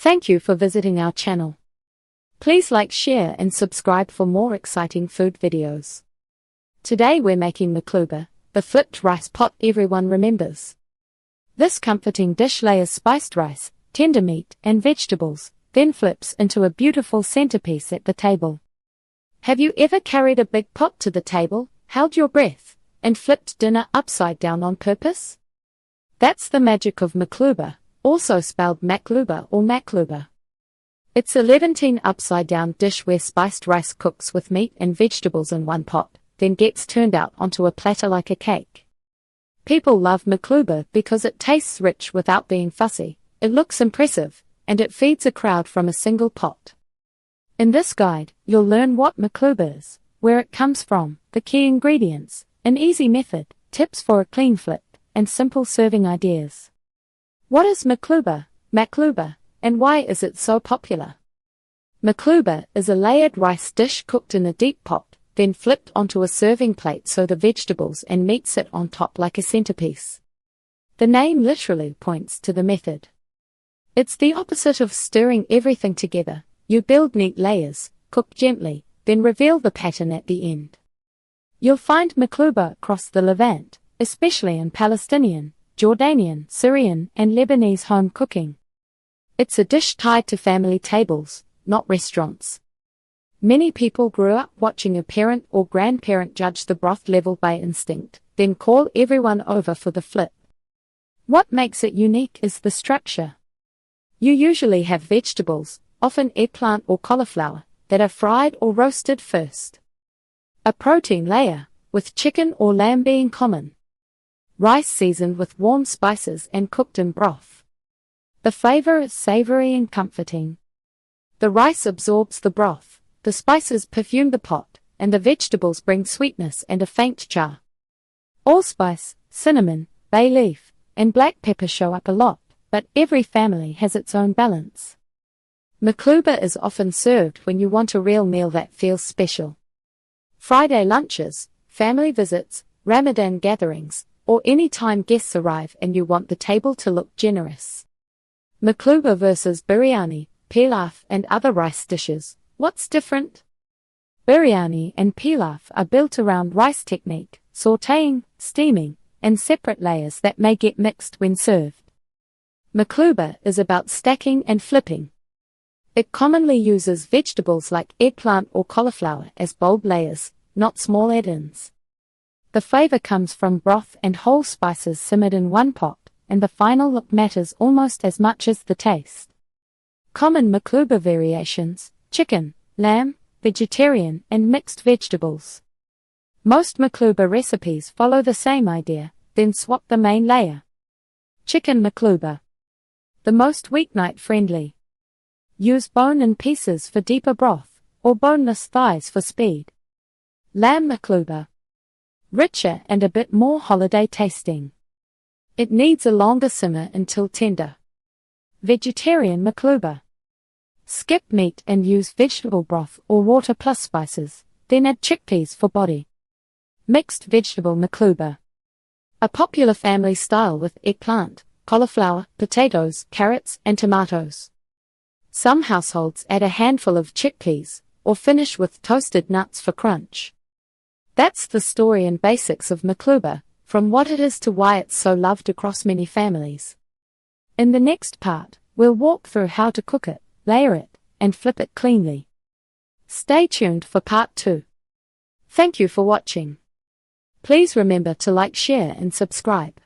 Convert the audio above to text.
Thank you for visiting our channel. Please like, share and subscribe for more exciting food videos. Today we're making Maqluba, the flipped rice pot everyone remembers. This comforting dish layers spiced rice, tender meat and vegetables, then flips into a beautiful centerpiece at the table. Have you ever carried a big pot to the table, held your breath, and flipped dinner upside down on purpose? That's the magic of Maqluba, also spelled Maqluba or Maqluba. It's a Levantine upside-down dish where spiced rice cooks with meat and vegetables in one pot, then gets turned out onto a platter like a cake. People love Maqluba because it tastes rich without being fussy, it looks impressive, and it feeds a crowd from a single pot. In this guide, you'll learn what Maqluba is, where it comes from, the key ingredients, an easy method, tips for a clean flip, and simple serving ideas. What is Maqluba, and why is it so popular? Maqluba is a layered rice dish cooked in a deep pot, then flipped onto a serving plate so the vegetables and meat sit on top like a centerpiece. The name literally points to the method. It's the opposite of stirring everything together. You build neat layers, cook gently, then reveal the pattern at the end. You'll find Maqluba across the Levant, especially in Palestinian, Jordanian, Syrian, and Lebanese home cooking. It's a dish tied to family tables, not restaurants. Many people grew up watching a parent or grandparent judge the broth level by instinct, then call everyone over for the flip. What makes it unique is the structure. You usually have vegetables, often eggplant or cauliflower, that are fried or roasted first. A protein layer, with chicken or lamb being common. Rice seasoned with warm spices and cooked in broth. The flavor is savory and comforting. The rice absorbs the broth, the spices perfume the pot, and the vegetables bring sweetness and a faint char. Allspice, cinnamon, bay leaf, and black pepper show up a lot, but every family has its own balance. Maqluba is often served when you want a real meal that feels special. Friday lunches, family visits, Ramadan gatherings, or any time guests arrive and you want the table to look generous. Maqluba versus biryani, pilaf and other rice dishes, what's different? Biryani and pilaf are built around rice technique, sautéing, steaming, and separate layers that may get mixed when served. Maqluba is about stacking and flipping. It commonly uses vegetables like eggplant or cauliflower as bold layers, not small add-ins. The flavor comes from broth and whole spices simmered in one pot, and the final look matters almost as much as the taste. Common Maqluba variations: chicken, lamb, vegetarian, and mixed vegetables. Most Maqluba recipes follow the same idea, then swap the main layer. Chicken Maqluba. The most weeknight friendly. Use bone-in pieces for deeper broth, or boneless thighs for speed. Lamb Maqluba. Richer and a bit more holiday tasting. It needs a longer simmer until tender. Vegetarian Maqluba. Skip meat and use vegetable broth or water plus spices, then add chickpeas for body. Mixed vegetable Maqluba. A popular family style with eggplant, cauliflower, potatoes, carrots, and tomatoes. Some households add a handful of chickpeas, or finish with toasted nuts for crunch. That's the story and basics of Maqluba, from what it is to why it's so loved across many families. In the next part, we'll walk through how to cook it, layer it, and flip it cleanly. Stay tuned for part 2. Thank you for watching. Please remember to like, share and subscribe.